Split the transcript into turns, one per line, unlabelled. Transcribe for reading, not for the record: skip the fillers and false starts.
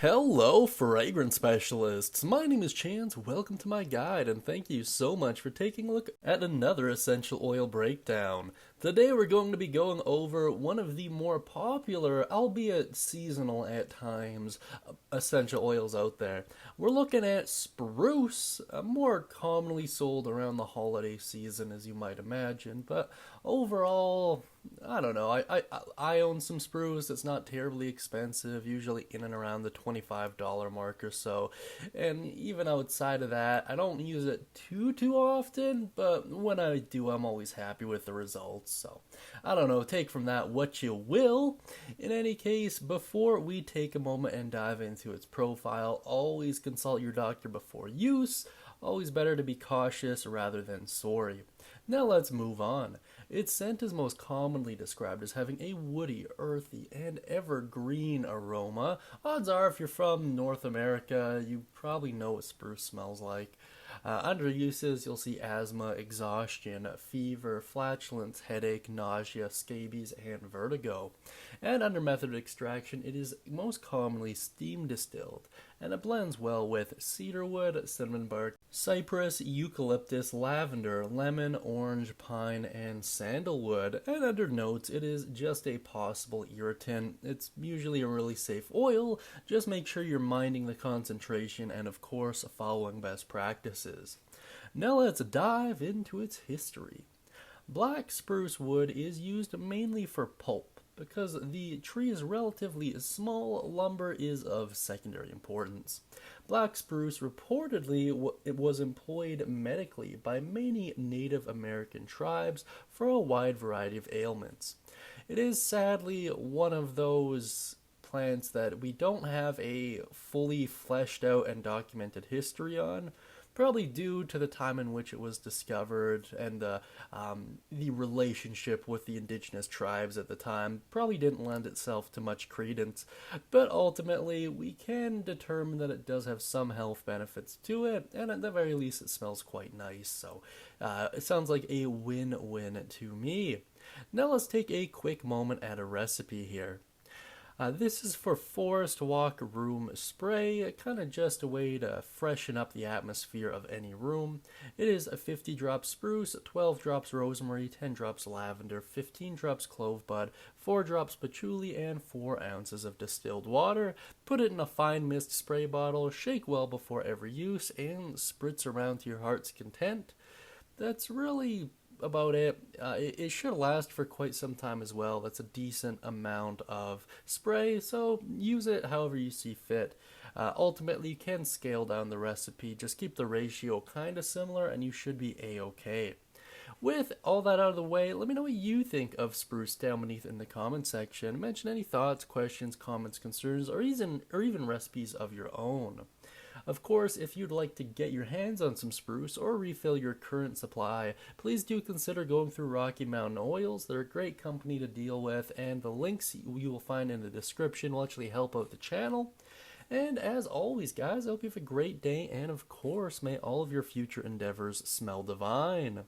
Hello, fragrance specialists. My name is Chance. Welcome to my guide, and thank you so much for taking a look at another essential oil breakdown. Today we're going to be going over one of the more popular, albeit seasonal at times, essential oils out there. We're looking at spruce, more commonly sold around the holiday season, as you might imagine, but overall, I don't know. I own some spruce. It's not terribly expensive, usually in and around the $25 mark or so. And even outside of that, I don't use it too often, but when I do, I'm always happy with the results. So, I don't know, take from that what you will. In any case, before we take a moment and dive into its profile, always consult your doctor before use. Always better to be cautious rather than sorry. Now let's move on. Its scent is most commonly described as having a woody, earthy, and evergreen aroma. Odds are, if you're from North America, you probably know what spruce smells like. Under uses, you'll see asthma, exhaustion, fever, flatulence, headache, nausea, scabies, and vertigo. And under method of extraction, it is most commonly steam distilled, and it blends well with cedarwood, cinnamon bark, cypress, eucalyptus, lavender, lemon, orange, pine, and sandalwood. And under notes, it is just a possible irritant. It's usually a really safe oil. Just make sure you're minding the concentration and, of course, following best practices. Now let's dive into its history. Black spruce wood is used mainly for pulp. Because the tree is relatively small, lumber is of secondary importance. Black spruce reportedly it was employed medically by many Native American tribes for a wide variety of ailments. It is sadly one of those plants that we don't have a fully fleshed out and documented history on, probably due to the time in which it was discovered and the relationship with the indigenous tribes at the time probably didn't lend itself to much credence. But ultimately, we can determine that it does have some health benefits to it, and at the very least, it smells quite nice. So it sounds like a win-win to me. Now let's take a quick moment at a recipe here. This is for Forest Walk Room Spray, kind of just a way to freshen up the atmosphere of any room. It is a 50 drops spruce, 12 drops rosemary, 10 drops lavender, 15 drops clove bud, 4 drops patchouli, and 4 ounces of distilled water. Put it in a fine mist spray bottle, shake well before every use, and spritz around to your heart's content. That's really about it. It should last for quite some time as well. That's a decent amount of spray, so use it however you see fit. Ultimately, you can scale down the recipe. Just keep the ratio kind of similar and you should be a-okay. With all that out of the way, let me know what you think of spruce down beneath in the comment section. Mention any thoughts, questions, comments, concerns, or even recipes of your own. Of course, if you'd like to get your hands on some spruce or refill your current supply, please do consider going through Rocky Mountain Oils. They're a great company to deal with, and the links you will find in the description will actually help out the channel. And as always, guys, I hope you have a great day, and of course, may all of your future endeavors smell divine.